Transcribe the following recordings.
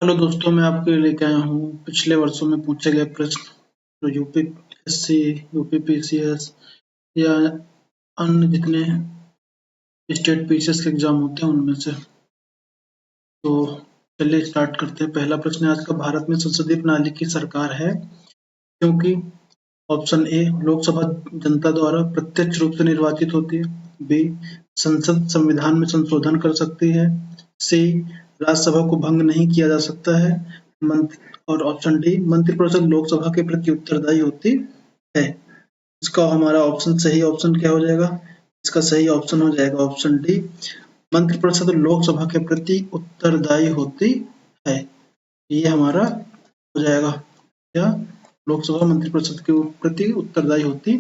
Hello दोस्तों, मैं आपके लिए लेके आया हूँ पिछले वर्षों में पूछे गए प्रश्न जो यूपीएससी, यूपीपीसीएस या अन्य जितने स्टेट पीसीएस के एग्जाम होते हैं उनमें से। तो चलिए स्टार्ट करते हैं। पहला प्रश्न है आज का, भारत में संसदीय प्रणाली की सरकार है क्योंकि ऑप्शन ए, लोकसभा जनता द्वारा प्रत्यक्ष रूप से निर्वाचित होती है। बी, संसद संविधान में संशोधन कर सकती है। सी, राज्यसभा को भंग नहीं किया जा सकता है। और ऑप्शन डी, मंत्रिपरिषद लोकसभा के प्रति उत्तरदायी होती है। इसका हमारा ऑप्शन सही ऑप्शन क्या हो जाएगा? इसका सही ऑप्शन हो जाएगा ऑप्शन डी, मंत्रिपरिषद लोकसभा के प्रति उत्तरदायी होती है। ये हमारा हो जाएगा क्या? लोकसभा मंत्रिपरिषद के प्रति उत्तरदायी होती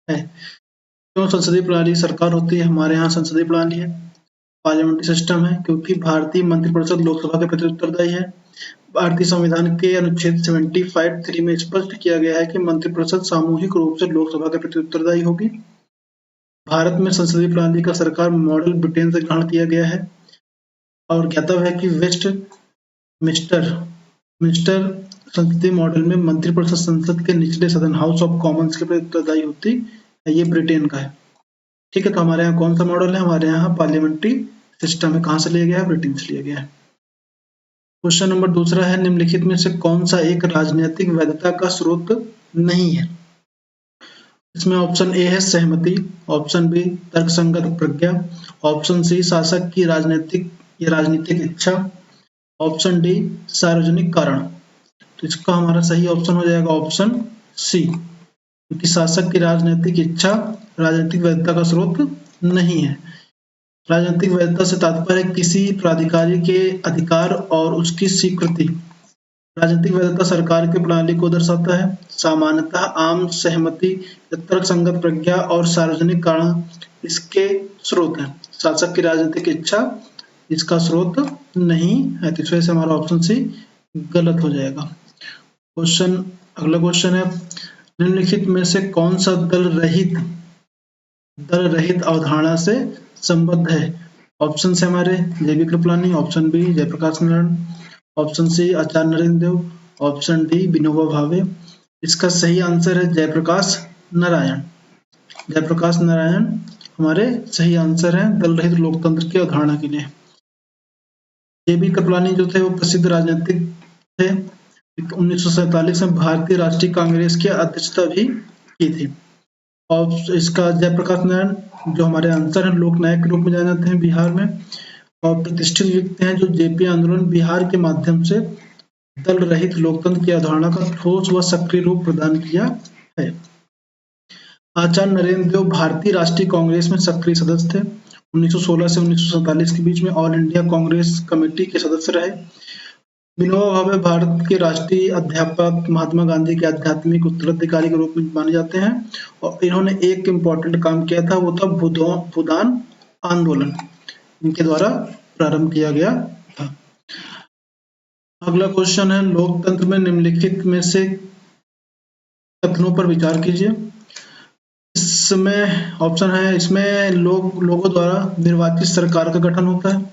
है। क्यों संसदीय प्रणाली सरकार होती है? हमारे यहाँ संसदीय प्रणाली है, पार्लियामेंट्री सिस्टम है, क्योंकि भारतीय मंत्रिपरिषद लोकसभा के प्रति उत्तरदायी है। भारतीय संविधान के अनुच्छेद 75(3) में स्पष्ट किया गया है कि मंत्रिपरिषद सामूहिक रूप से लोकसभा के प्रति उत्तरदायी होगी। भारत में संसदीय प्रणाली का सरकार मॉडल ब्रिटेन से ग्रहण किया गया है और ज्ञातव्य है कि मिस्टर संसदीय मॉडल में मंत्रिपरिषद संसद के निचले सदन हाउस ऑफ कॉमन्स के प्रति उत्तरदायी होती है। ये ब्रिटेन का है। ठीक है, तो हमारे यहाँ कौन सा मॉडल है? हमारे यहाँ पार्लियामेंट्री सिस्टम है। कहाँ से लिया गया है? ब्रिटेन से लिया गया है। क्वेश्चन नंबर दूसरा है, निम्नलिखित में से कौन सा एक राजनीतिक वैधता का स्रोत नहीं है? इसमें ऑप्शन ए है सहमति, ऑप्शन बी तर्कसंगत प्रज्ञा, ऑप्शन सी शासक की राजनीतिक इच्छा, ऑप्शन डी सार्वजनिक कारण। तो इसका हमारा सही ऑप्शन हो जाएगा ऑप्शन सी, क्योंकि शासक की राजनीतिक इच्छा राजनीतिक वैधता का स्रोत नहीं है। राजनीतिक वैधता से तात्पर्य किसी प्राधिकारी के अधिकार और उसकी स्वीकृति। राजनीतिक वैधता सरकार की प्रणाली को दर्शाता है। सामान्यतः आम सहमति, तर्कसंगत प्रज्ञा और सार्वजनिक कारण इसके स्रोत हैं। शासक की राजनीतिक इच्छा इसका स्रोत नहीं है, तो इस वजह से हमारा ऑप्शन सी गलत हो जाएगा। अगला क्वेश्चन है, निम्नलिखित में से कौन सा दल रहित अवधारणा से संबद्ध है? ऑप्शन से हमारे JB Kripalani, option B Jayaprakash Narayan, option C Acharya Narendra Dev, option D Vinoba Bhave. इसका सही आंसर है जयप्रकाश नारायण। जयप्रकाश नारायण हमारे सही आंसर है दल रहित लोकतंत्र की अवधारणा के लिए। जेबी कृपलानी जो थे वो प्रसिद्ध राजनीतिक थे। 1947 में भारतीय राष्ट्रीय कांग्रेस की अध्यक्षता भी की थी। और इसका जयप्रकाश नारायण जो हमारे आंसर है लोकनायक के रूप में जाने जाते हैं बिहार में, और प्रतिष्ठित व्यक्ति हैं जो जेपी आंदोलन बिहार के माध्यम से दल रहित लोकतंत्र की अवधारणा का ठोस व सक्रिय रूप प्रदान किया है। आचार्य नरेंद्र देव भारतीय राष्ट्रीय कांग्रेस में सक्रिय सदस्य थे। 1916 से 1947 के बीच में ऑल इंडिया कांग्रेस कमेटी के सदस्य रहे। विनोबा भावे भारत के राष्ट्रीय अध्यापक महात्मा गांधी के आध्यात्मिक उत्तराधिकारी के रूप में माने जाते हैं और इन्होंने एक इम्पोर्टेंट काम किया था, वो था भूदान आंदोलन, इनके द्वारा प्रारंभ किया गया था। अगला क्वेश्चन है, लोकतंत्र में निम्नलिखित में से कथनों पर विचार कीजिए। इसमें ऑप्शन है, इसमें लोगों द्वारा निर्वाचित सरकार का गठन होता है।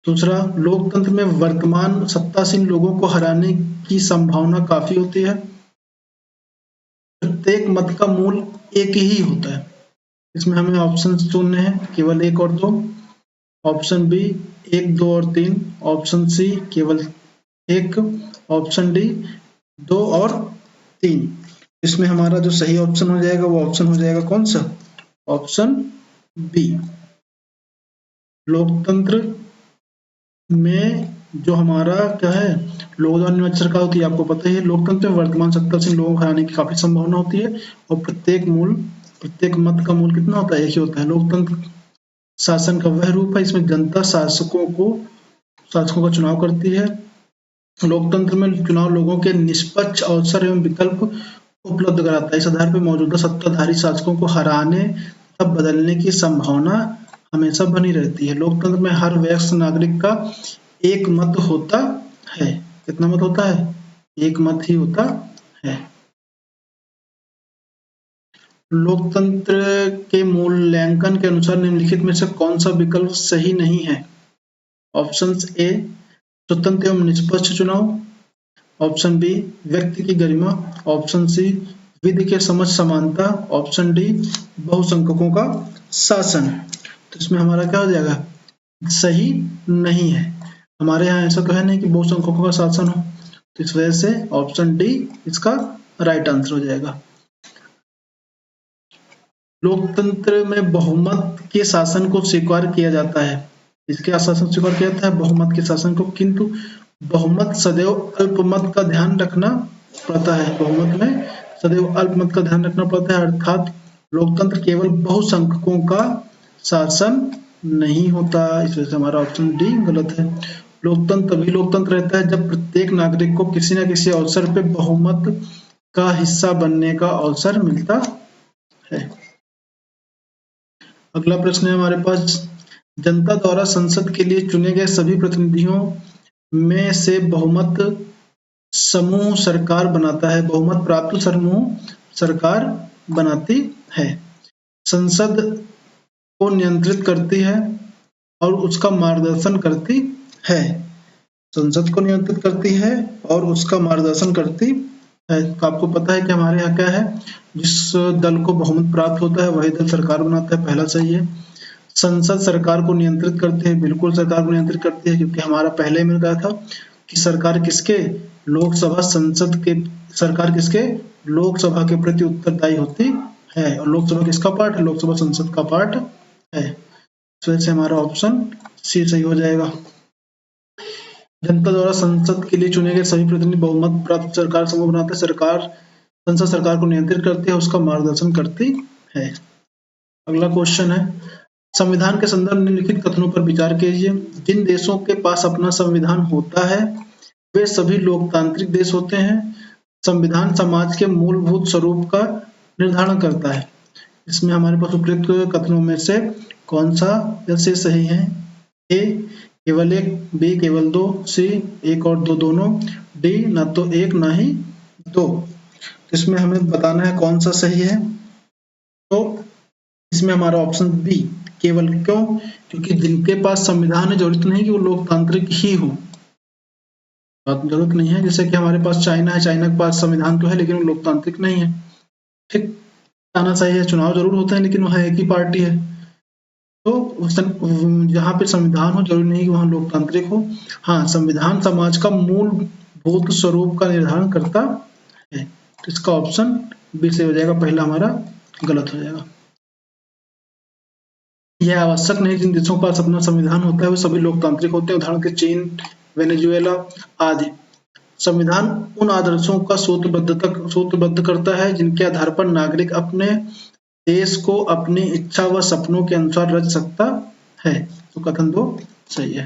दूसरा, लोकतंत्र में वर्तमान सत्तासीन लोगों को हराने की संभावना काफी होती है। प्रत्येक मत का मूल एक ही होता है। इसमें हमें ऑप्शन चुनने हैं, केवल 1 और 2। ऑप्शन बी 1, 2 और 3, ऑप्शन सी केवल 1, ऑप्शन डी 2 और 3। इसमें हमारा जो सही ऑप्शन हो जाएगा वो ऑप्शन हो जाएगा कौन सा? Option B. लोकतंत्र में जो हमारा क्या है, लोगों द्वारा निर्वाचित सरकार होती है, आपको पता ही है। लोकतंत्र में वर्तमान सत्तासीन लोगों को हराने की काफी संभावना होती है और प्रत्येक मत का मूल कितना होता है? एक ही होता है। लोकतंत्र शासन का वह रूप है इसमें जनता शासकों का चुनाव करती है। लोकतंत्र में चुनाव लोगों के निष्पक्ष अवसर एवं विकल्प उपलब्ध कराता है। इस आधार पर मौजूदा सत्ताधारी शासकों को हराने तथा बदलने की संभावना हमेशा बनी रहती है। लोकतंत्र में हर वयस्क नागरिक का एक मत होता है। कितना मत होता है? एक मत ही होता है। लोकतंत्र के मूल्यांकन के अनुसार निम्नलिखित में से कौन सा विकल्प सही नहीं है? ऑप्शंस ए स्वतंत्र एवं निष्पक्ष चुनाव, ऑप्शन बी व्यक्ति की गरिमा, ऑप्शन सी विधि के समझ समानता, ऑप्शन डी बहुसंख्यकों का शासन। तो इसमें हमारा क्या हो जाएगा, सही नहीं है। हमारे यहाँ ऐसा तो है नहीं कि बहुसंख्यकों का शासन हो, तो इस वजह से ऑप्शन डी इसका राइट आंसर हो जाएगा। लोकतंत्र में बहुमत के शासन को स्वीकार किया जाता है। इसके शासन स्वीकार किया जाता है बहुमत के शासन को, किंतु बहुमत सदैव अल्पमत का ध्यान रखना पड़ता है। बहुमत में सदैव अल्पमत का ध्यान रखना पड़ता है, अर्थात लोकतंत्र केवल बहुसंख्यकों का शासन नहीं होता। इस वजह से हमारा ऑप्शन डी गलत है। लोकतंत्र तभी लोकतंत्र रहता है जब प्रत्येक नागरिक को किसी न किसी अवसर पे बहुमत का हिस्सा बनने का अवसर मिलता है। अगला प्रश्न है हमारे पास, जनता द्वारा संसद के लिए चुने गए सभी प्रतिनिधियों में से बहुमत समूह सरकार बनाता है। बहुमत प्राप्त समूह सरकार बनाती है, संसद को नियंत्रित करती है और उसका मार्गदर्शन करती है। संसद को नियंत्रित करती है और उसका मार्गदर्शन करती है। तो आपको पता है कि हमारे यहाँ क्या है, जिस दल को बहुमत प्राप्त होता है वही दल सरकार बनाता है, पहला सही है। संसद सरकार को नियंत्रित करती है, बिल्कुल सरकार को नियंत्रित करती है, क्योंकि हमारा पहले मिल रहा था कि सरकार किसके, लोकसभा संसद के, सरकार किसके, लोकसभा के प्रति उत्तरदायी होती है, और लोकसभा किसका पार्ट है, लोकसभा संसद का पार्ट है। इस वजह से हमारा ऑप्शन सी सही हो जाएगा। जनता द्वारा संसद के लिए चुने गए सभी प्रतिनिधि बहुमत प्राप्त सरकार समूह बनाते हैं, सरकार संसद सरकार को नियंत्रित करती है, उसका मार्गदर्शन करती है। अगला क्वेश्चन है, संविधान के संदर्भ में निम्नलिखित कथनों पर विचार कीजिए। जिन देशों के पास अपना संविधान होता है वे सभी लोकतांत्रिक देश होते हैं। संविधान समाज के मूलभूत स्वरूप का निर्धारण करता है। इसमें हमारे पास उपयुक्त कथनों में से कौन सा जैसे सही है? ए केवल एक, बी केवल दो, सी एक और दो दोनों, डी ना तो एक ना ही दो। इसमें हमें बताना है कौन सा सही है। तो इसमें हमारा ऑप्शन बी केवल, क्यों? क्योंकि जिनके पास संविधान है जरूरत नहीं कि वो लोकतांत्रिक ही हो, जरूरत नहीं है। जैसे कि हमारे पास चाइना है, चाइना के पास संविधान तो है लेकिन वो लोकतांत्रिक नहीं है। ठीक, आना सही है, चुनाव जरूर होते हैं लेकिन वहाँ एक ही पार्टी है। तो जहाँ पे संविधान हो जरूरी नहीं कि वहाँ लोकतांत्रिक हो। हाँ, संविधान समाज का मूलभूत स्वरूप का निर्धारण करता है। तो इसका ऑप्शन बी से हो जाएगा, पहला हमारा गलत हो जाएगा। यह आवश्यक नहीं जिन देशों के पास अपना संविधान होता है वे सभी लोकतांत्रिक होते हैं, उदाहरण के चीन, वेनेजुएला आदि। संविधान उन आदर्शों का सूत्रबद्ध करता है जिनके आधार पर नागरिक अपने देश को अपनी इच्छा व सपनों के अनुसार रच सकता है। तो कथन दो सही है।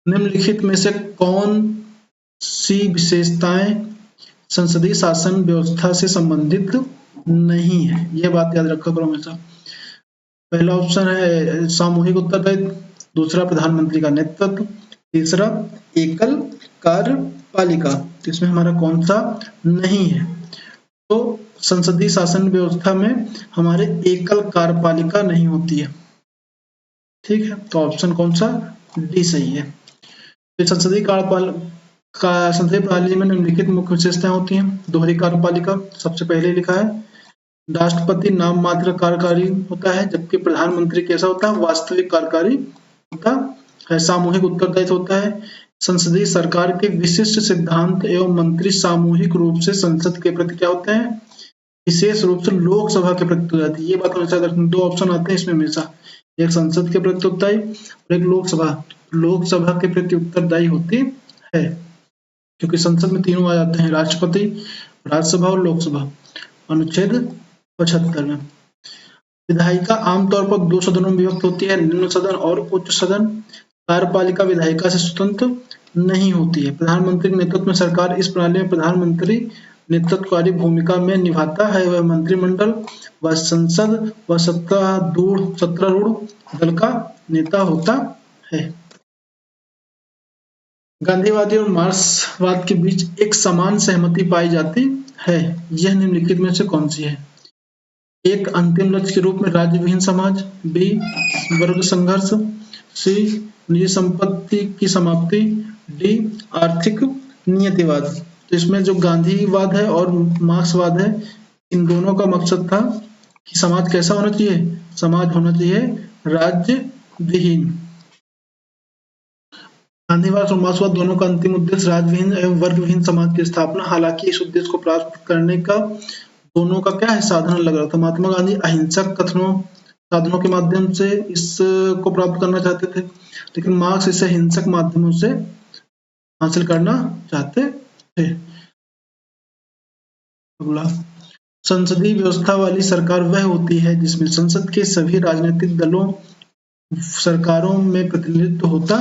निम्नलिखित में से कौन सी विशेषताएं संसदीय शासन व्यवस्था से संबंधित नहीं है? यह बात याद रखा करो हमेशा। पहला ऑप्शन है सामूहिक उत्तरदायित्व, दूसरा प्रधानमंत्री का नेतृत्व, तीसरा एकल कार्यपालिका। तो इसमें हमारा कौन सा नहीं है? तो संसदीय शासन व्यवस्था में हमारे एकल कार्यपालिका नहीं होती है। ठीक है, तो ऑप्शन कौन सा? डी सही है। तो संसदीय संसदीय प्रणाली में निम्नलिखित मुख्य विशेषताएं होती हैं। दोहरी कार्यपालिका सबसे पहले लिखा है। राष्ट्रपति नाम मात्र कार्यकारी होता है, जबकि प्रधानमंत्री कैसा होता है? वास्तविक कार्यकारी होता है। सामूहिक उत्तरदायित्व होता है। संसदीय सरकार के विशिष्ट सिद्धांत एवं मंत्री सामूहिक रूप से संसद के प्रति क्या होते हैं? विशेष रूप से लोकसभा के प्रति हो जाती है। ये बात हमेशा दो ऑप्शन आते हैं इसमें हमेशा, एक संसद के प्रति उत्तरदायी और एक लोकसभा के प्रति उत्तरदायी होती है, क्योंकि संसद में तीनों आ जाते हैं, राष्ट्रपति, राज्यसभा और लोकसभा। अनुच्छेद 75 में विधायिका आमतौर पर दो सदनों में विभक्त होती है, निम्न सदन और उच्च सदन। कार्यपालिका विधायिका से स्वतंत्र नहीं होती है। प्रधानमंत्री के नेतृत्व में सरकार, इस प्रणाली में प्रधानमंत्री नेतृत्वकारी भूमिका में निभाता है। वह मंत्रिमंडल व संसद व सत्तारूढ़ दल का नेता होता है। गांधीवादी और मार्क्सवाद के बीच एक समान सहमति पाई जाती है। यह निम्नलिखित में से कौन सी है? एक अंतिम लक्ष्य के रूप में राज्य विहीन समाज, बी वर्ग संघर्ष, सी निजी संपत्ति की समाप्ति, डी आर्थिक नियतिवाद। तो इसमें जो गांधीवाद है और मार्क्सवाद है, इन दोनों का मकसद था कि समाज कैसा होना चाहिए, समाज होना चाहिए राज्य विहीन। गांधीवाद और मार्क्सवाद दोनों का अंतिम उद्देश्य राज्यविहीन एवं वर्ग विहीन समाज की स्थापना। हालांकि इस उद्देश्य को प्राप्त करने का दोनों का क्या है, साधन अलग अलग था। महात्मा गांधी अहिंसक कथनों साधनों के माध्यम से इसको प्राप्त करना चाहते थे, लेकिन मार्क्स इसे हिंसक माध्यमों से हासिल करना चाहते थे। अगला, संसदीय व्यवस्था वाली सरकार वह होती है जिसमें संसद के सभी राजनीतिक दलों सरकारों में प्रतिनिधित्व होता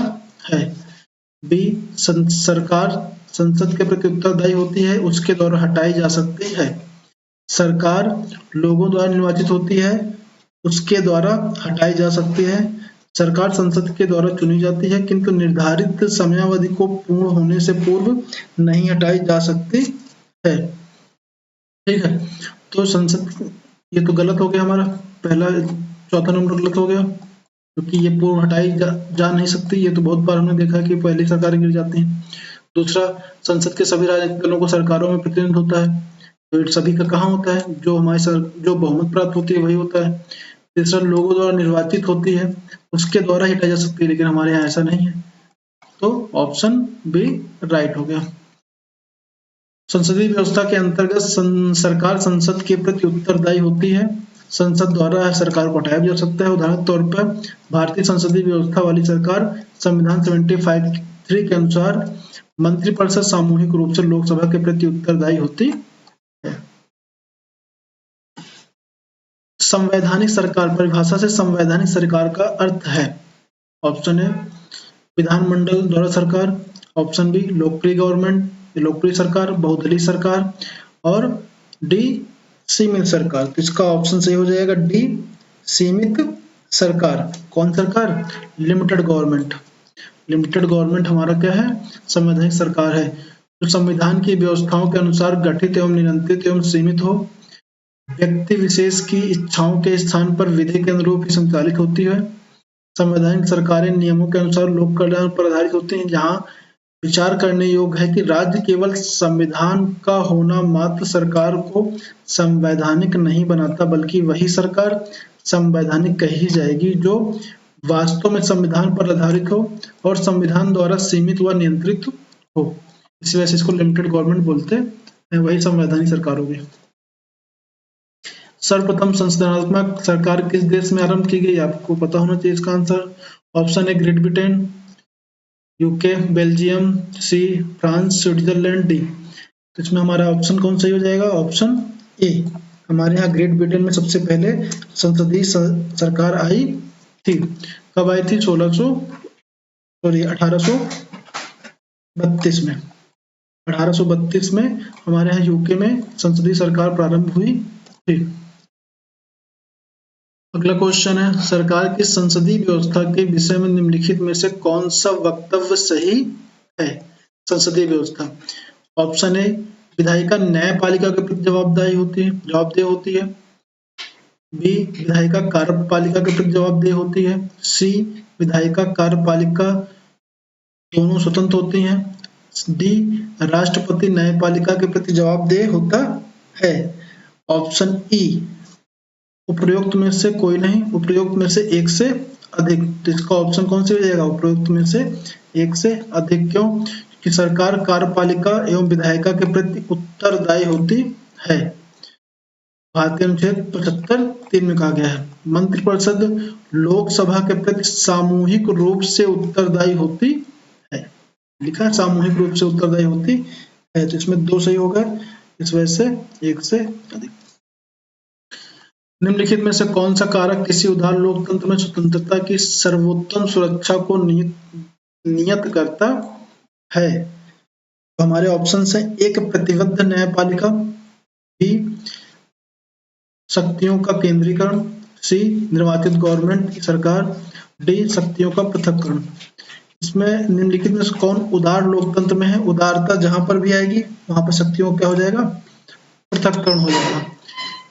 है। बी, सरकार संसद के प्रति उत्तरदायी होती है, उसके द्वारा हटाई जा सकती है। सरकार लोगों द्वारा निर्वाचित होती है, उसके द्वारा हटाई जा सकती है। सरकार संसद के द्वारा चुनी जाती है, किंतु निर्धारित समयावधि को पूर्ण होने से पूर्व नहीं हटाई जा सकती है। ठीक है, तो संसद, ये तो गलत हो गया हमारा पहला, चौथा नंबर गलत हो गया, क्योंकि ये पूर्व हटाई जा नहीं सकती। ये तो बहुत बार हमने देखा कि पहली सरकारें गिर जाती हैं। दूसरा, संसद के सभी राजनीतिक दलों को सरकारों में प्रतिनिधित्व होता है, तो सभी का कहाँ होता है, जो हमारे जो बहुमत प्राप्त होती है वही होता है। तीसरा, लोगों द्वारा निर्वाचित होती है, उसके द्वारा ही हटाई जा सकती है, लेकिन हमारे यहाँ ऐसा नहीं है, तो ऑप्शन बी राइट हो गया। संसदीय व्यवस्था के अंतर्गत सरकार संसद के प्रति उत्तरदायी होती है, संसद द्वारा सरकार को हटाया जा सकता है। उदाहरण तौर पर भारतीय संसदीय व्यवस्था वाली सरकार संविधान 75(3) के अनुसार मंत्रिपरिषद सामूहिक रूप से लोकसभा के प्रति उत्तरदायी होती है। संवैधानिक सरकार, परिभाषा से संवैधानिक सरकार का अर्थ है, ऑप्शन ए विधानमंडल द्वारा सरकार, ऑप्शन बी लोकप्रिय गवर्नमेंट, लोकप्रिय सरकार, बहुदलीय सरकार, और डी सीमित सरकार। तो इसका ऑप्शन सही हो जाएगा डी सीमित सरकार। कौन सरकार, लिमिटेड गवर्नमेंट। लिमिटेड गवर्नमेंट हमारा क्या है, संवैधानिक सरकार है, जो संविधान की व्यवस्थाओं के अनुसार गठित एवं नियंत्रित एवं सीमित हो, व्यक्ति विशेष की इच्छाओं के स्थान पर विधि के अनुरूप ही संचालित होती है। संवैधानिक सरकारें नियमों के अनुसार लोक कल्याण पर आधारित होती हैं, जहां विचार करने योग्य है कि राज्य केवल संविधान का होना मात्र सरकार को संवैधानिक नहीं बनाता, बल्कि वही सरकार संवैधानिक कही जाएगी जो वास्तव में संविधान पर आधारित हो और संविधान द्वारा सीमित व नियंत्रित हो। इस वजह से इसको लिमिटेड गवर्नमेंट बोलते हैं, वही संवैधानिक सरकार होगी। सर्वप्रथम संस्थानात्मक सरकार किस देश में आरंभ की गई, आपको पता होना चाहिए इसका answer. Option A great Britain, UK, Belgium, C France, Switzerland, D. तो इसमें हमारा ऑप्शन कौन सही हो जाएगा, ऑप्शन ए। हमारे यहाँ ग्रेट ब्रिटेन में सबसे पहले संसदीय सरकार आई थी। कब आई थी, 1832 में। 1832 में हमारे यहाँ यूके में संसदीय सरकार प्रारंभ हुई थी। अगला क्वेश्चन है, सरकार की संसदीय व्यवस्था के विषय में निम्नलिखित में से कौन सा वक्तव्य सही है। संसदीय व्यवस्था, ऑप्शन ए विधायिका न्यायपालिका के प्रति जवाबदेह होती है। बी विधायिका कार्यपालिका के प्रति जवाबदेह होती है। सी विधायिका कार्यपालिका दोनों स्वतंत्र होती हैं। डी राष्ट्रपति न्यायपालिका के प्रति जवाबदेह होता है। ऑप्शन ई उपरोक्त में से कोई नहीं, उपरोक्त में से एक से अधिक। तो इसका ऑप्शन कौन से हो जाएगा, उपरोक्त में से एक से अधिक। क्यों, कि सरकार कार्यपालिका एवं विधायिका के प्रति उत्तरदायी होती है। भारतीय अनुच्छेद 75(3) में कहा गया है। मंत्रिपरिषद लोकसभा के प्रति सामूहिक रूप से उत्तरदायी होती है, लिखा है सामूहिक रूप से उत्तरदायी होती है, तो इसमें दो सही होगा, इस वजह से एक से अधिक। निम्नलिखित में से कौन सा कारक किसी उदार लोकतंत्र में स्वतंत्रता की सर्वोत्तम सुरक्षा को नियत करता है। तो हमारे ऑप्शन है, एक प्रतिबद्ध न्यायपालिका, बी शक्तियों का केंद्रीकरण, सी निर्वाचित गवर्नमेंट की सरकार, डी शक्तियों का पृथक्करण। इसमें निम्नलिखित में से कौन उदार लोकतंत्र में है, उदारता जहां पर भी आएगी वहां पर शक्तियों क्या हो जाएगा, पृथक्करण हो जाएगा।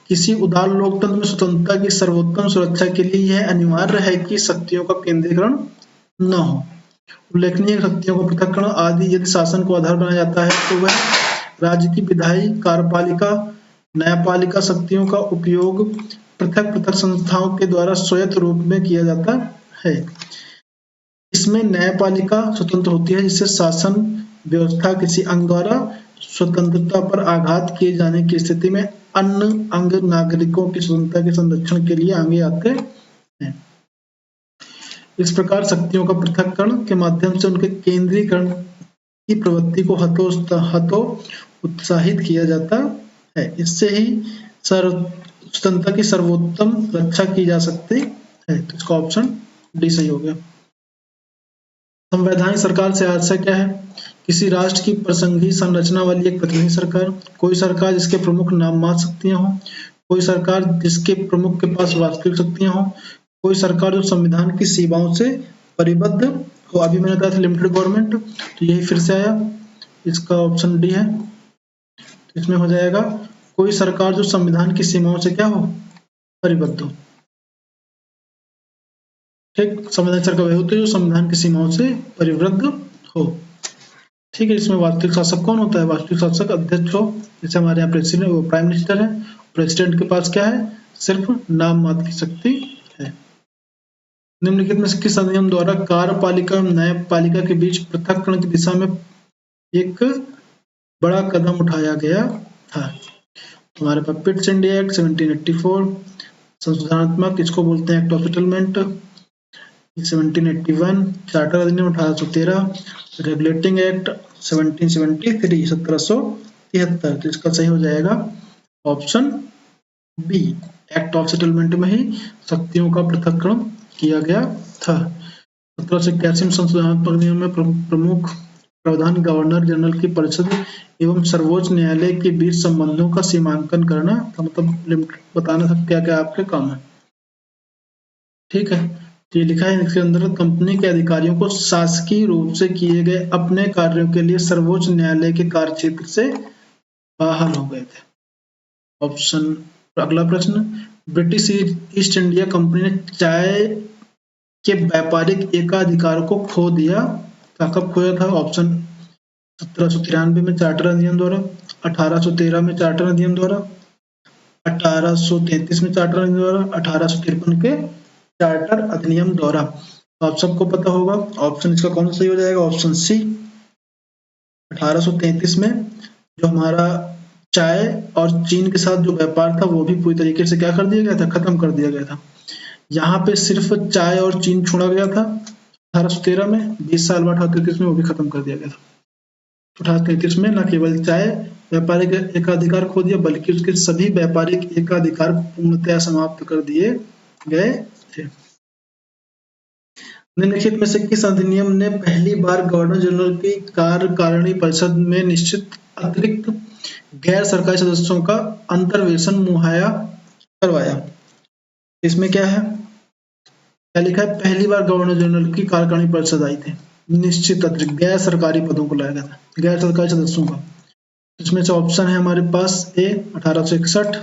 किसी उदार लोकतंत्र में स्वतंत्रता की सर्वोत्तम सुरक्षा के लिए यह अनिवार्य है कि शक्तियों का केंद्रीकरण न हो। उल्लेखनीय शक्तियों को पृथक्करण आदि यदि शासन को आधार बनाया जाता है तो वह राज्य की विधायी, कार्यपालिका, न्यायपालिका शक्तियों का उपयोग पृथक पृथक संस्थाओं के द्वारा स्वायत्त रूप में किया जाता है। इसमें न्यायपालिका स्वतंत्र होती है, जिससे शासन व्यवस्था किसी अंग द्वारा स्वतंत्रता पर आघात किए जाने की स्थिति में अन्य अंग नागरिकों की स्वतंत्रता के संरक्षण के लिए आगे आते हैं। इस प्रकार शक्तियों का पृथक्करण के माध्यम से उनके केंद्रीकरण की प्रवृत्ति को हतो उत्साहित किया जाता है। इससे ही स्वतंत्रता की सर्वोत्तम रक्षा की जा सकती है। तो इसका ऑप्शन डी सही हो गया। संवैधानिक सरकार से आशय क्या है? किसी राष्ट्र की प्रसंघीय संरचना वाली एक प्रतिनिधि सरकार, कोई सरकार जिसके प्रमुख नाम मात्र शक्तियां हों, कोई सरकार जिसके प्रमुख के पास वास्तविक शक्तियां हों, कोई सरकार जो संविधान की सीमाओं से परिबद्ध हो। अभी मैंने कहा था लिमिटेड गवर्नमेंट, तो यही फिर से आया, इसका ऑप्शन डी है। इसमें हो जाएगा कोई सरकार जो संविधान की सीमाओं से क्या हो, परिबद्ध हो। ठीक, संवैधानिक सरकार वही होती है जो संविधान की सीमाओं से परिबद्ध हो। ठीक है, इसमें वास्तविक शासक कौन होता है? वास्तविक शासक अध्यक्ष हो, जैसे हमारे यहाँ प्रेसिडेंट, वो प्राइम मिनिस्टर है। प्रेसिडेंट के पास क्या है? सिर्फ नाम मात्र की शक्ति है। निम्नलिखित में से किस अधिनियम द्वारा कार्यपालिका और न्यायपालिका के बीच पृथक्करण की दिशा में एक बड़ा कदम उठाया गया था? हमारे पास पिट्स इंडिया एक्ट 1784, संशोधनात्मक इसको बोलते हैं एक्ट ऑफ सेटलमेंट 1781, चार्टर अधिनियम 1813, रेगुलेटिंग एक्ट 1773 1773। तो इसका सही हो जाएगा option B, act of settlement में ही शक्तियों का पृथक्करण किया गया था। 1781 संशोधनात्मक अधिनियम में प्रमुख प्रावधान गवर्नर जनरल की परिषद एवं सर्वोच्च न्यायालय के बीच संबंधों का सीमांकन करना, मतलब लिमिट बताना था क्या क्या आपके काम है। ठीक है, ये लिखा है इसके अंदर, कंपनी के अधिकारियों को शासकीय रूप से किए गए अपने कार्यों के लिए सर्वोच्च न्यायालय के कार्यक्षेत्र से बाहर हो गए थे। ऑप्शन, अगला प्रश्न, ब्रिटिश ईस्ट इंडिया कंपनी ने चाय के व्यापारिक एकाधिकार को खो दिया था, कब खोया था? ऑप्शन 1793 में चार्टर अधिनियम द्वारा, 1813 में चार्टर अधिनियम द्वारा, 1833 में चार्टर अधिनियम द्वारा, 1853 के चार्टर अधिनियम द्वारा। आप सबको पता होगा ऑप्शन इसका कौन सा सही हो जाएगा? ऑप्शन सी, 1833 में जो हमारा चाय और चीन के साथ जो व्यापार था वो भी पूरी तरीके से क्या कर दिया गया था? खत्म कर दिया गया था। यहाँ पे सिर्फ चाय और चीन छोड़ा गया था 1813 में, 20 साल बाद 1833 में वो भी खत्म कर दिया गया था। 1833 में न केवल चाय व्यापारिक एकाधिकार खो दिया, बल्कि उसके सभी व्यापारिक एकाधिकार पूर्णतया समाप्त कर दिए गए थे। निम्नलिखित में से किस अधिनियम ने पहली बार गवर्नर जनरल की कार्यकारिणी परिषद में निश्चित अतिरिक्त गैर सरकारी सदस्यों का अंतर्वेशन मुहैया करवाया? इसमें क्या है, क्या लिखा है? पहली बार गवर्नर जनरल की कार्यकारिणी परिषद आई थी, निश्चित अतिरिक्त गैर सरकारी पदों को लाया गया था, गैर सरकारी सदस्यों का। इसमें से ऑप्शन है हमारे पास ए 1861,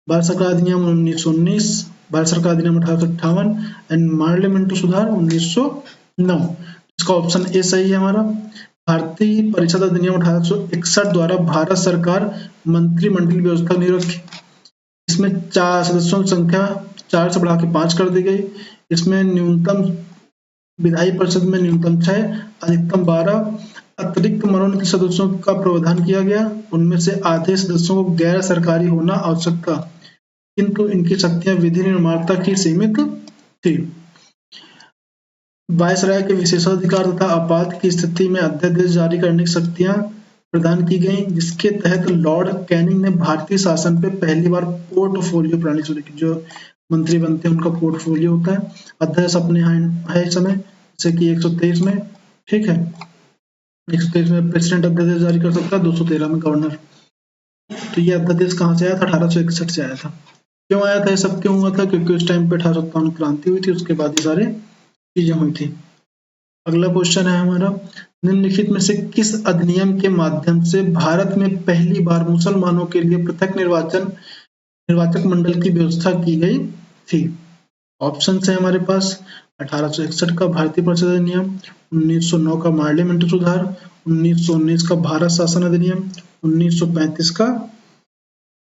भारत सरकार अधिनियम 1919, भारत सरकार अधिनियम 1858 एंड पार्लियामेंट सुधार 1909। इसका ऑप्शन ए सही है हमारा। भारतीय परिषद अधिनियम 1861 द्वारा भारत सरकार मंत्रिमंडल व्यवस्था नहीं रखी। इसमें 4 सदस्यों की संख्या 4 से बढ़ा के 5 कर दी गई। इसमें न्यूनतम विधायी परिषद में न्यूनतम 6, अधिकतम 12 अतिरिक्त मनोनीत सदस्यों का प्रावधान किया गया। उनमें से आधे सदस्यों को गैर सरकारी होना आवश्यक था, किंतु इनकी शक्तियां विधि निर्माता की सीमित थी। वायसराय के विशेषाधिकार तथा आपात की स्थिति में अध्यादेश जारी करने की शक्तियां प्रदान की गई, जिसके तहत लॉर्ड कैनिंग ने भारतीय शासन पे पहली बार पोर्टफोलियो प्रणाली शुरू की। जो मंत्री बनते हैं उनका पोर्टफोलियो होता है। अध्यादेश अपने यहाँ है इस समय, जैसे कि 123 में, ठीक है, 123 में प्रेसिडेंट अध्यादेश जारी कर सकता है, 213 में गवर्नर। तो ये अध्यादेश कहाँ से आया था? 1861 से आया था। क्यों आया था? ये सब क्यों हुआ था? क्योंकि उस टाइम पे 1857 क्रांति हुई थी, उसके बाद ये सारे चीजें हुई थी। अगला क्वेश्चन है हमारा, निम्नलिखित में से किस अधिनियम के माध्यम से भारत में पहली बार मुसलमानों के लिए पृथक निर्वाचक मंडल की व्यवस्था की गई थी? ऑप्शन है हमारे पास 1861 का भारतीय परिषद अधिनियम, 1909 का पार्लियामेंट्री सुधार, 1919 का भारत शासन अधिनियम, 1935 का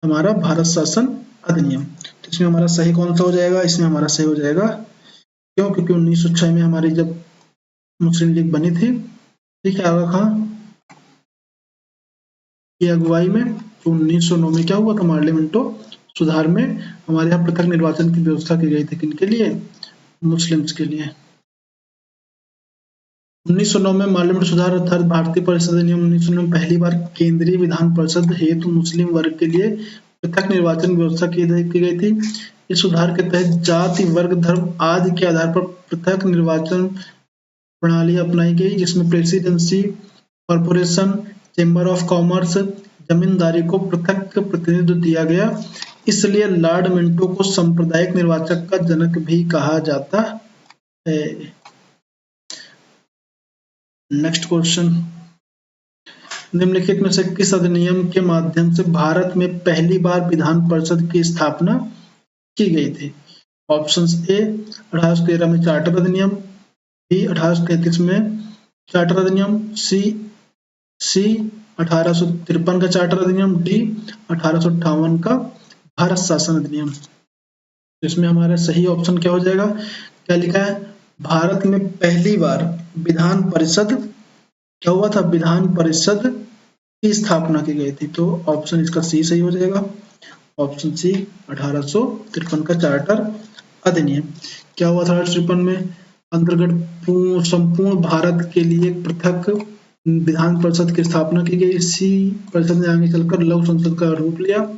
हमारा भारत शासन अधिनियम। तो इसमें हमारा सही कौन सा हो जाएगा? इसमें हमारा सही हो जाएगा, क्यों? क्योंकि 1906 में हमारी जब मुस्लिम लीग बनी थी, ठीक है, आगा खां की अगुवाई में, तो 1909 में क्या हुआ था? पार्लियामेंटो सुधार में हमारे यहाँ पृथक निर्वाचन की व्यवस्था की गई थी। किनके लिए? मुस्लिम्स के लिए। 1909 में पार्लियामेंट सुधार अर्थात भारतीय परिषद अधिनियम 1909 में पहली बार केंद्रीय विधान परिषद हेतु मुस्लिम वर्ग के लिए पृथक निर्वाचन व्यवस्था की गई थी। इस सुधार के तहत जाति, वर्ग, धर्म आदि के आधार पर पृथक निर्वाचन प्रणाली अपनाई गई, जिसमें presidency, corporation, chamber of commerce, zamindari को पृथक प्रतिनिधित्व दिया गया। इसलिए लॉर्ड मिंटो को सांप्रदायिक निर्वाचन का जनक भी कहा जाता है। नेक्स्ट क्वेश्चन, निम्नलिखित में से किस अधिनियम के माध्यम से भारत में पहली बार विधान परिषद की स्थापना की गई थी? ऑप्शंस ए 1813 में चार्टर अधिनियम, बी 1833 में चार्टर अधिनियम, सी 1853 का चार्टर अधिनियम, डी 1858 का भारत शासन अधिनियम। इसमें हमारा सही ऑप्शन क्या हो जाएगा? क्या लिखा है? भारत में पहली बार विधान परिषद क्या हुआ था? विधान परिषद की स्थापना की गई थी। तो ऑप्शन इसका सी सही हो जाएगा। ऑप्शन सी 1853 का चार्टर अधिनियम। क्या हुआ था 1853 में? अंतर्गत संपूर्ण भारत के लिए पृथक विधान परिषद की स्थापना की गई। इसी परिषद ने आगे चलकर लघु संसद का रूप लिया।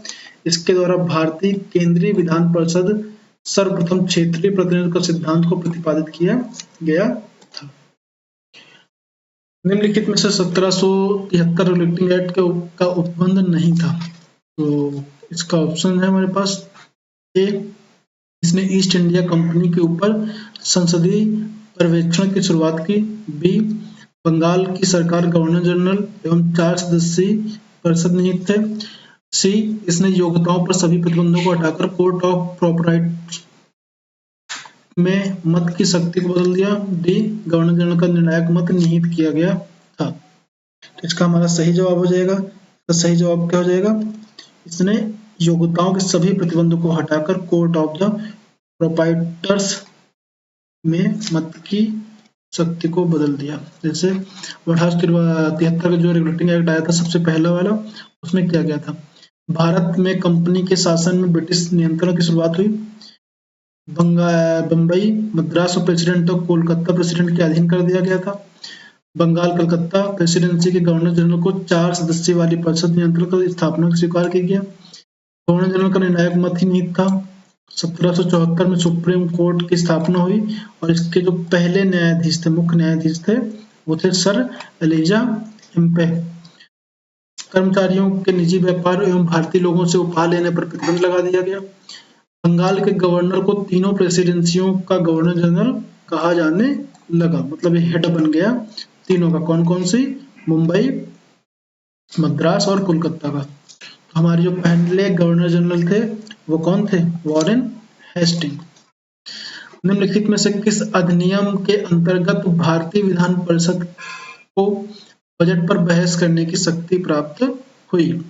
इसके द्वारा भारतीय केंद्रीय विधान परिषद सर्वप्रथम क्षेत्रीय प्रतिनिधित्व का सिद्धांत को प्रतिपादित किया गया था। निम्नलिखित में से 1773 रेगुलेटिंग एक्ट का उपबंध नहीं था। तो इसका ऑप्शन है हमारे पास ए, इसने ईस्ट इंडिया कंपनी के ऊपर संसदीय पर्यवेक्षण की शुरुआत की। बी, बंगाल की सरकार गवर्नर जनरल एवं 4 सदस्यीय परिषद नियुक्त है। सी, इसने योग्यताओं पर सभी प्रतिबंधों को हटाकर कोर्ट ऑफ प्रॉपर्टी में मत की शक्ति को बदल दिया। डी, गवर्नर जनरल का निर्णायक मत निहित किया गया था। तो इसका हमारा सही जवाब हो जाएगा। तो सही जवाब क्या हो जाएगा? इसने योग्यताओं के सभी प्रतिबंधों को हटाकर कोर्ट ऑफ द प्रोप्राइटर्स में मत की शक्ति को बदल दिया। जैसे 1873 का जो रेगुलेटिंग एक्ट आया था सबसे पहला वाला, उसमें क्या गया था? भारत में कंपनी के शासन में ब्रिटिश नियंत्रण की शुरुआत हुई। बंबई, मद्रास और प्रेसिडेंट ऑफ कोलकाता प्रेसिडेंट के अधीन कर दिया गया था। बंगाल, कलकत्ता प्रेसिडेंसी के गवर्नर जनरल को 4 सदस्य वाली परिषद नियंत्रण की स्थापना स्वीकार की गया। गवर्नर जनरल का निर्णायक मत ही निहित था। 1774 में सुप्रीम कोर्ट की स्थापना हुई और इसके जो पहले न्यायाधीश थे, मुख्य न्यायाधीश थे, वो थे सर एलिजा एम्पे। कर्मचारियों के निजी व्यापार एवं भारतीय लोगों से उपहार लेने पर प्रतिबंध लगा दिया गया। बंगाल के गवर्नर को तीनों प्रेसिडेंसियों का गवर्नर जनरल कहा जाने लगा, मतलब ये हेड बन गया तीनों का। कौन कौन सी? मुंबई, मद्रास और कोलकाता का। तो हमारे जो पहले गवर्नर जनरल थे वो कौन थे? Warren Hasting. निम्नलिखित में से किस अधिनियम के अंतर्गत भारतीय विधान परिषद को बजट पर बहस करने की शक्ति प्राप्त हुई?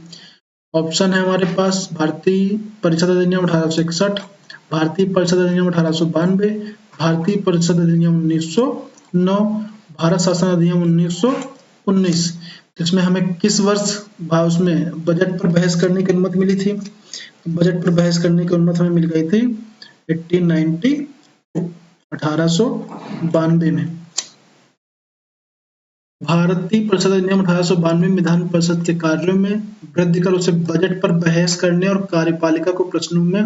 ऑप्शन है हमारे पास भारतीय परिषद अधिनियम 1861, भारतीय परिषद अधिनियम 1892, भारतीय परिषद अधिनियम 1909, भारत शासन अधिनियम 1919। इसमें हमें किस वर्ष उसमें बजट पर बहस करने की अनुमति मिली थी? बजट पर बहस करने की अनुमति हमें मिल गई थी 1892 में। भारतीय परिषद अधिनियम 1892 विधान परिषद के कार्यों में वृद्धि कर उसे बजट पर बहस करने और कार्यपालिका को प्रश्नों में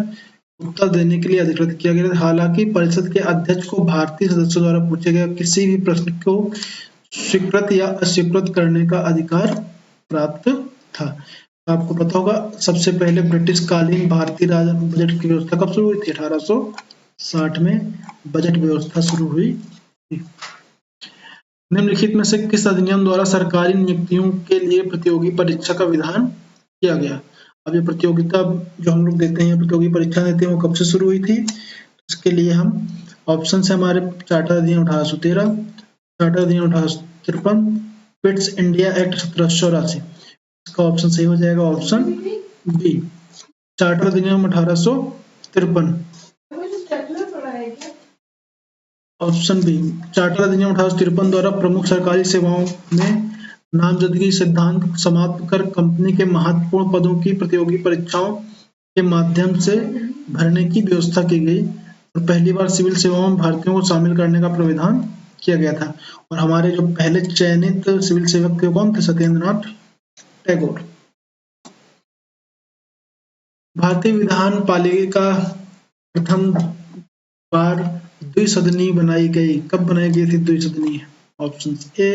उत्तर देने के लिए अधिकृत किया गया। हालांकि परिषद के अध्यक्ष को भारतीय सदस्यों द्वारा पूछे गए किसी भी प्रश्न को स्वीकृत या अस्वीकृत करने का अधिकार प्राप्त था। आपको पता होगा सबसे पहले ब्रिटिश कालीन भारतीय बजट की व्यवस्था कब शुरू हुई थी? 1860 में बजट व्यवस्था शुरू हुई थी। निम्नलिखित में से किस अधिनियम द्वारा सरकारी नियुक्तियों के लिए प्रतियोगी परीक्षा का विधान किया गया? अब ये प्रतियोगिता जो हम लोग देते हैं, प्रतियोगी परीक्षा देते हैं, वो कब से शुरू हुई थी? इसके लिए हम ऑप्शन है हमारे चार्टर अधिनियम 1813, चार्टर अधिनियम 1853, पिट्स इंडिया एक्ट 1784। इसका ऑप्शन सही हो जाएगा ऑप्शन बी, चार्टर अधिनियम 1853। ऑप्शन बी, चार्टर अधिनियम 1853 द्वारा प्रमुख सरकारी सेवाओं में नामजदगी सिद्धांत समाप्त कर कंपनी के महत्वपूर्ण पदों की प्रतियोगी परीक्षाओं के माध्यम से भरने की व्यवस्था की गई और पहली बार सिविल सेवाओं में भारतीयों को शामिल करने का प्रावधान किया गया था। और हमारे जो पहले चयनित सिविल सेवक थे कौन थे? सत्येंद्रनाथ टैगोर। भारतीय विधान पालिका प्रथम बार द्विसदनी बनाई गई। कब बनाई गई थी द्विसदनी? ऑप्शन ए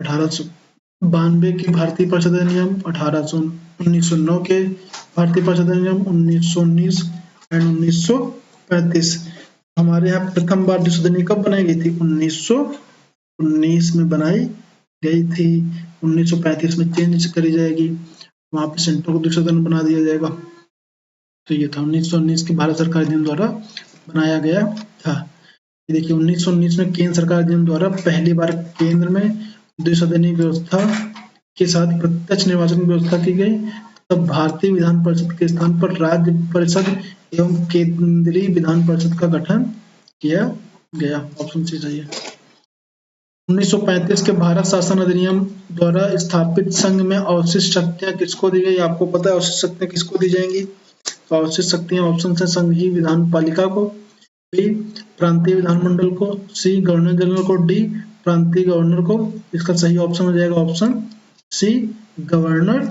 1892 के भारतीय परिषद अधिनियम, 1909 के भारतीय परिषद अधिनियम, 1919 एंड 1935। हमारे यहाँ प्रथम बार द्विसदनी कब बनाई गई थी? 1919 में बनाई गई थी। 1935 में चेंज करी जाएगी, वहां पे सेंटर को द्विसदन बना दिया जाएगा। तो ये था 1919 की भारत सरकार अधिनियम द्वारा बनाया गया था। देखिए 1919 में केंद्र सरकार अधिनियम द्वारा पहली बार केंद्र में द्विसदनीय व्यवस्था के साथ प्रत्यक्ष निर्वाचन की व्यवस्था की गई। तब भारतीय विधान परिषद के स्थान पर राज्य परिषद एवं केंद्रीय विधान परिषद का गठन किया गया। ऑप्शन सी सही है। 1935 के भारत शासन अधिनियम द्वारा स्थापित संघ में अवशिष्ट शक्तियां किसको दी गई? आपको पता है अवशिष्ट शक्तियां किसको दी जाएंगी? तो अवशिष्ट शक्तियां ऑप्शन है संघीय विधान पालिका को, बी प्रांतीय विधानमंडल को, सी गवर्नर जनरल को, डी प्रांतीय गवर्नर को। इसका सही ऑप्शन हो जाएगा ऑप्शन सी गवर्नर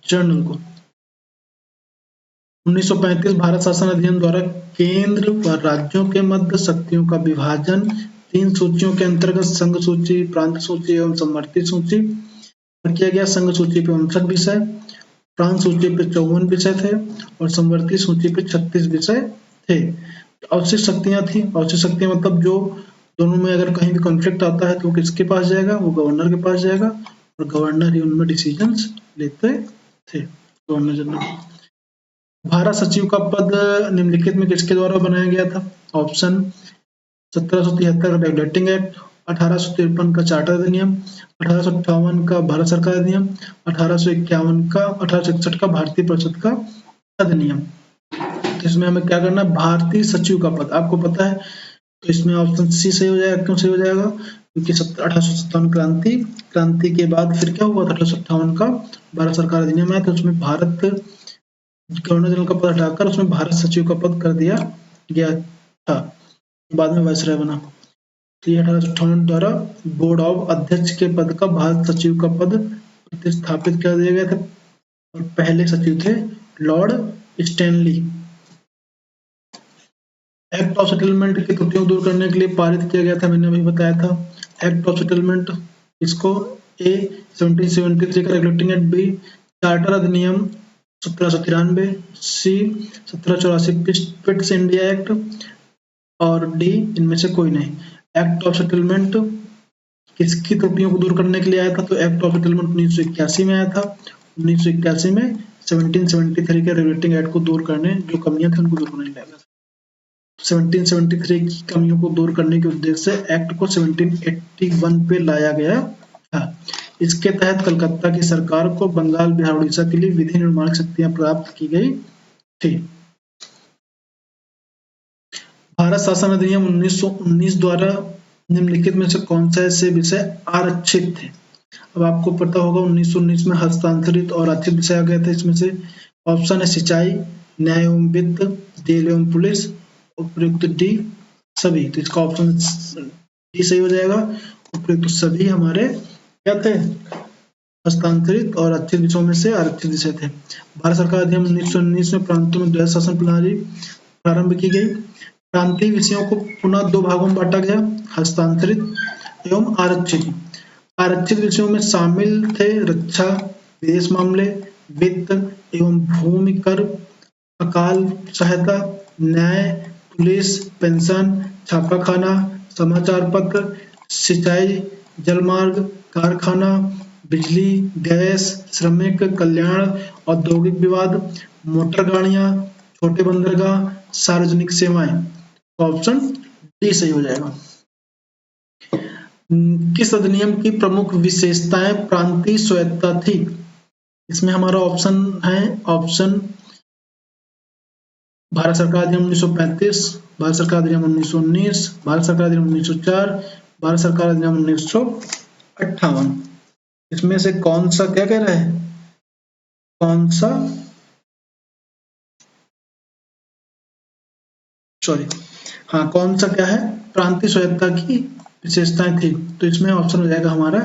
जनरल को। 1935 भारत शासन अधिनियम द्वारा केंद्र व राज्यों के मध्य शक्तियों का विभाजन 3 सूचियों के अंतर्गत संघ सूची, प्रांत सूची एवं समवर्ती सूची पर किया गया। संघ सूची पे 59 विषय, प्रांत सूची पे 54 विषय थे और समवर्ती सूची पे 36 विषय थे। अवशिष्ट शक्तियां थी, अवशिष्ट शक्तियां मतलब जो दोनों में अगर कहीं भी कॉन्फ्लिक्ट आता है तो किसके पास जाएगा? वो गवर्नर के पास जाएगा और गवर्नर ही उनमें डिसीजंस लेते थे, गवर्नर जनरल। भारत सचिव का पद निम्नलिखित में किसके द्वारा बनाया गया था? ऑप्शन 1773 का रेगुलेटिंग एक्ट, 1853 का चार्टर अधिनियम, 1858 का भारत सरकार अधिनियम, 1861 का भारतीय परिषद का अधिनियम। इसमें हमें क्या करना है? भारतीय सचिव का पद। आपको पता है तो इसमें ऑप्शन सी सही हो जाएगा। क्यों सही हो जाएगा? क्योंकि 1857 क्रांति के बाद फिर क्या हुआ था? 1858 का भारत सरकार अधिनियम आया था, उसमें भारत गवर्नर जनरल का पद हटाकर उसमें भारत सचिव का पद कर दिया गया था, बाद में वायसराय बना। तो 1858 द्वारा बोर्ड ऑफ अध्यक्ष के पद का भारत सचिव का पद प्रतिस्थापित कर दिया गया था और पहले सचिव थे Lord Stanley. Act of settlement की त्रुटियों को दूर करने के लिए पारित किया गया था, मैंने अभी बताया था। एक्ट ऑफ सेटलमेंट इसको ए 1773 का रेगुलेटिंग एक्ट, बी चार्टर अधिनियम 1793, सी 1784 पिट्स इंडिया एक्ट और डी इनमें से कोई नहीं। एक्ट ऑफ सेटलमेंट किसकी त्रुटियों को दूर करने के लिए आया था? तो एक्ट ऑफ सेटलमेंट 1981 में आया था। 1981 में 1773 के रेगुलेटिंग एक्ट को दूर करने, जो कमियां थी उनको दूर करने लाया था। 1773 की कमियों को दूर करने के उद्देश्य से एक्ट को 1781 पे लाया गया था। इसके तहत कलकत्ता की सरकार को बंगाल, बिहार, उड़ीसा के लिए विधि निर्माण शक्तियां प्राप्त की गई थी। भारत शासन अधिनियम 1919 द्वारा निम्नलिखित में से कौन सा ऐसे विषय आरक्षित थे? अब आपको पता होगा 1919 में हस्तांतरित और आरक्षित विषय आ गए थे। इसमें से ऑप्शन है सिंचाई, न्याय एवं वित्त, जेल एवं पुलिस, उपयुक्त डी सभी। तो इसका ऑप्शन डी सही हो जाएगा। उपयुक्त सभी हमारे क्या थे? हस्तांतरित और आरक्षित विषयों में से आरक्षित विषय थे। भारत सरकार अधिनियम 1919 में प्रांतों में द्वैध शासन प्रणाली प्रारंभ की गई। प्रांतीय विषयों को पुनः 2 भागों में बांटा गया, हस्तांतरित एवं आरक्षित। आरक्षित विषयों में शामिल थे रक्षा, विदेश मामले, वित्त एवं भूमि कर, अकाल सहायता, न्याय, पुलिस, पेंशन, छापाखाना, समाचार पत्र, सिंचाई, जलमार्ग, कारखाना, बिजली, गैस, श्रमिक कल्याण, औद्योगिक विवाद, मोटर गाड़ियां, छोटे बंदरगाह, सार्वजनिक सेवाएं। ऑप्शन डी सही हो जाएगा। किस अधिनियम की प्रमुख विशेषताएं प्रांतीय स्वायत्तता थी? इसमें हमारा ऑप्शन है, ऑप्शन भारत सरकार अधिनियम 1935, भारत सरकार अधिनियम 1919, भारत सरकार अधिनियम 1904, भारत सरकार अधिनियम 1958। इसमें से कौन सा क्या कह रहा है, कौन सा, सॉरी, हाँ, कौन सा क्या है, प्रांतीय स्वायत्तता की विशेषताएं थी? तो इसमें ऑप्शन हो जाएगा हमारा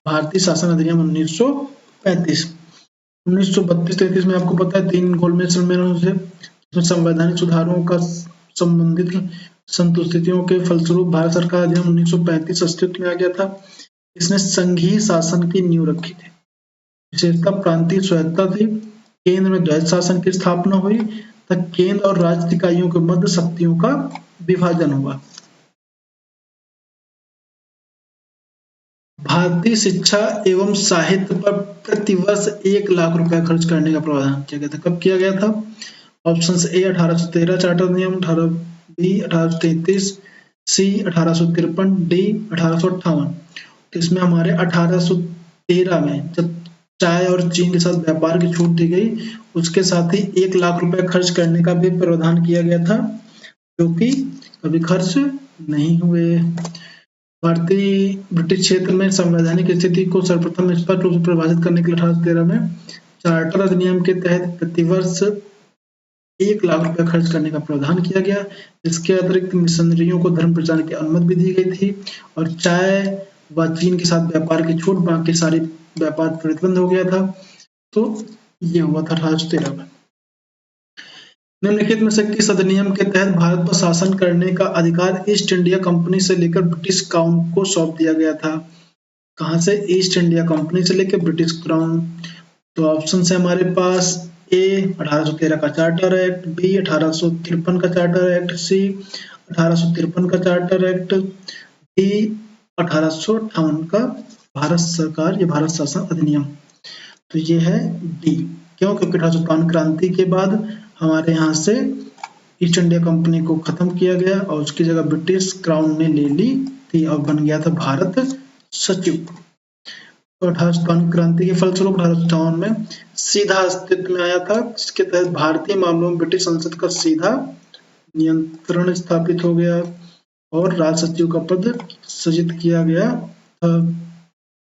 भारतीय शासन अधिनियम 1935। 1932-33 में आपको पता है 3 गोलमेज सम्मेलनों से इसमें संवैधानिक सुधारों का संबंधित संतुष्टियों के फलस्वरूप भारत सरकार अधिनियम 1935 अस्तित्व में आ गया था। इसने संघीय शासन की नींव रखी थी। विशेषता प्रांतीय स्वायत्तता थी। केंद्र में द्वैध शासन की स्थापना हुई तथा केंद्र और राज्य इकाइयों के मध्य शक्तियों का विभाजन हुआ। भारतीय शिक्षा एवं साहित्य पर प्रतिवर्ष 1 लाख रुपए खर्च करने का प्रावधान किया गया था। कब किया गया था? ऑप्शन ए 1813 चार्टर अधिनियम, बी 1833, सी 1853, डी 1858। तो इसमें हमारे 1813 में जब चाय और चीन के साथ व्यापार की छूट दी गई, उसके साथ ही 1 लाख रुपए खर्च करने का भी प्रावधान किया गया था, जो कि कभी खर्च नहीं हुए। भारतीय ब्रिटिश क्षेत्र में संवैधानिक स्थिति को सर्वप्रथम स्पष्ट रूप से परिभाषित करने के लिए 1813 में चार्टर अधिनियम के तहत प्रतिवर्ष 1 लाख रुपए खर्च करने का प्रावधान किया गया। इसके अतिरिक्त मिशनरियों को धर्म प्रचार की अनुमति भी दी गई थी और चाय व चीन के साथ व्यापार की छूट, बाकी सारी व्यापार प्रतिबंध हो गया था। तो ये हुआ था 1813 में। निम्नलिखित में से किस अधिनियम के तहत भारत पर शासन करने का अधिकार ईस्ट इंडिया कंपनी से लेकर ब्रिटिश क्राउन को सौंप दिया गया था? कहां से? ईस्ट इंडिया कंपनी से लेकर ब्रिटिश क्राउन। तो ऑप्शन है हमारे पास ए 1813 का चार्टर एक्ट, बी 1853 का चार्टर एक्ट, सी 1853 का चार्टर एक्ट, डी 1858 का भारत सरकार या भारत शासन अधिनियम। तो ये है डी। क्यों? क्योंकि 1852 क्रांति के बाद हमारे यहाँ से ईस्ट इंडिया कंपनी को खत्म किया गया और उसकी जगह ब्रिटिश क्राउन ने ले ली थी और बन गया था भारत सचिव। तो 1852 क्रांति के फलस्वरूप 1858 में सीधा अस्तित्व में आया था, जिसके तहत भारतीय मामलों में ब्रिटिश संसद का सीधा नियंत्रण स्थापित हो गया और राज सचिव का पद सृजित किया गया।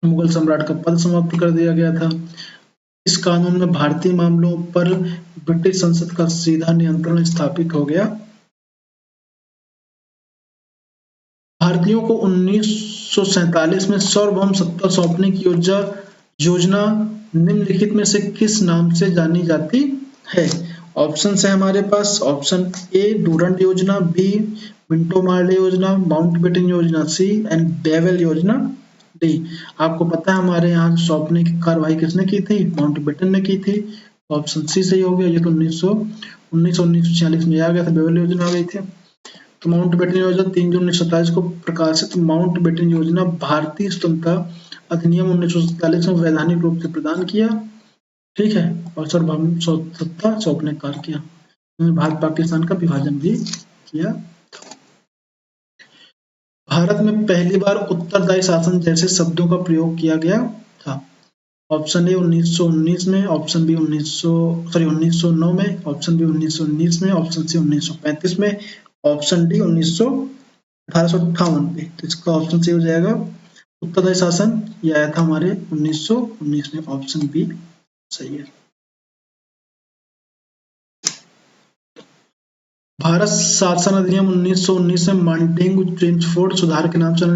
मुगल सम्राट का पद समाप्त कर दिया गया था। इस कानून में भारतीय मामलों पर ब्रिटिश संसद का सीधा नियंत्रण स्थापित हो गया। भारतीयों को 1947 में सार्वभौम सत्ता सौंपने की योजना निम्नलिखित में से किस नाम से जानी जाती है? ऑप्शन है हमारे पास, ऑप्शन ए डूरंट योजना, बी मिंटो मार्ले योजना, माउंटबेटन योजना, सी एंड डेवल योजना, डी। आपको पता है हमारे यहाँ सौंपने की कार्रवाई किसने की थी? माउंटबेटन ने की थी। ऑप्शन सी सही हो गया। ये तो 1946 में आ गया था, डेवल योजना आ गई थी। तो माउंटबेटन योजना 3 जून 1927 को प्रकाशित माउंटबेटन योजना भारतीय स्वतंत्रता अधिनियम 1947 में वैधानिक रूप से प्रदान किया, ठीक है, और सार्वभौम सत्ता सौंपने का कार्य किया। भारत पाकिस्तान का विभाजन भी किया। भारत में पहली बार उत्तरदायी शासन जैसे शब्दों का प्रयोग किया गया था। ऑप्शन ए 1919 में, ऑप्शन बी 1909 में, ऑप्शन बी 1919 में, ऑप्शन सी 1935 में, ऑप्शन डी 1858 में। तो इसका ऑप्शन सी हो जाएगा उत्तरदायी शासन, ये आया था हमारे 1919 में। ऑप्शन बी सही है। भारत शासन अधिनियम 1919 में मॉन्टेग्यू चेम्सफोर्ड सुधार के नाम से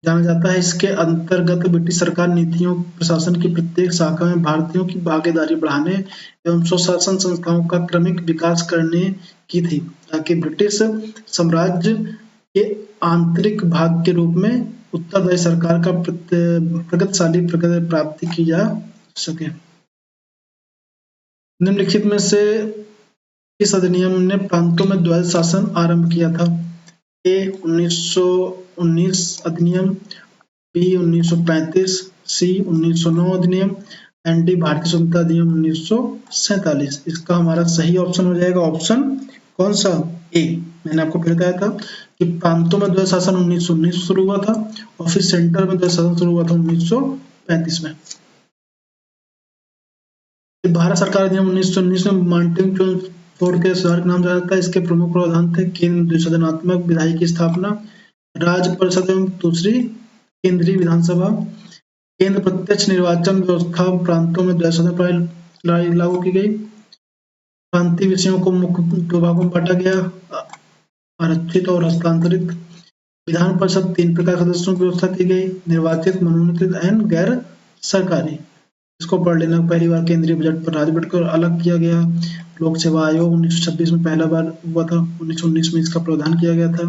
जाना जाता है। इसके अंतर्गत ब्रिटिश सरकार नीतियों प्रशासन की प्रत्येक शाखा में भारतीयों की भागीदारी बढ़ाने एवं स्वशासन संस्थाओं का क्रमिक विकास करने की थी, ताकि ब्रिटिश साम्राज्य के आंतरिक भाग के रूप में उत्तरदायी सरकार का प्रगतिशाली प्रगति प्राप्ति की जा सके। निम्नलिखित में से इस अधिनियम ने प्रांतों में द्वैध शासन आरंभ किया था? ए 1919 अधिनियम, बी 1935, सी 1909 अधिनियम, एंड डी भारतीय स्वतंत्रता अधिनियम 1947। इसका हमारा सही ऑप्शन हो जाएगा ऑप्शन कौन सा? ए मैंने आपको पहले बताया था कि प्रांतों में द्वैध शासन 1919 में शुरू हुआ था और फिर सेंटर में द्वैध शासन शुरू हुआ था 1935 में। भारत सरकार अधिनियम 1919 में मार्टिन फोर्ड के सुधार के नाम जाना जाता है। इसके प्रमुख प्रावधान थे केंद्र द्विसदनात्मक विधायी की स्थापना, राज्य परिषद एवं दूसरी केंद्रीय विधानसभा, केंद्र प्रत्यक्ष निर्वाचन व्यवस्था, प्रांतों में द्वैध शासन प्रणाली लागू की गई, प्रांतीय विषयों को मुख्य दो भागों में बांटा गया, आरक्षित और हस्तांतरित। विधान परिषद 3 प्रकार के सदस्यों की व्यवस्था की गई, निर्वाचित, मनोनीत एंड गैर सरकारी। इसको पढ़ लेना। पहली बार केंद्रीय बजट पर राज्य बजट को अलग किया गया। लोक सेवा आयोग 1926 में पहला बार हुआ था, 1919 में इसका प्रावधान किया गया था।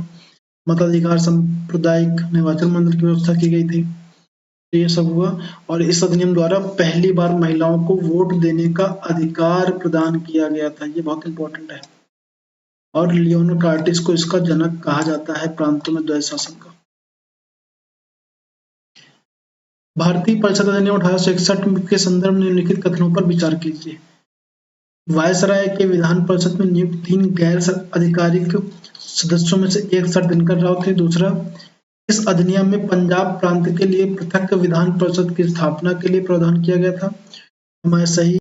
मताधिकार, सांप्रदायिक निर्वाचन मंडल की व्यवस्था की गई थी। तो ये सब हुआ और इस अधिनियम द्वारा पहली बार महिलाओं को वोट देने का अधिकार प्रदान किया गया था। ये बहुत इंपॉर्टेंट है और लियोनो कार्टिस को इसका जनक कहा जाता है प्रांतों में द्वैध शासन का। भारतीय परिषद अधिनियम 1861 के संदर्भ में निम्नलिखित कथनों पर विचार कीजिए। वायसराय के विधान परिषद में नियुक्त 3 गैर आधिकारिक सदस्यों में से एक सर दिनकर राव थे। दूसरा, इस अधिनियम में पंजाब प्रांत के लिए पृथक विधान परिषद की स्थापना के लिए प्रावधान किया गया था। हमारे सही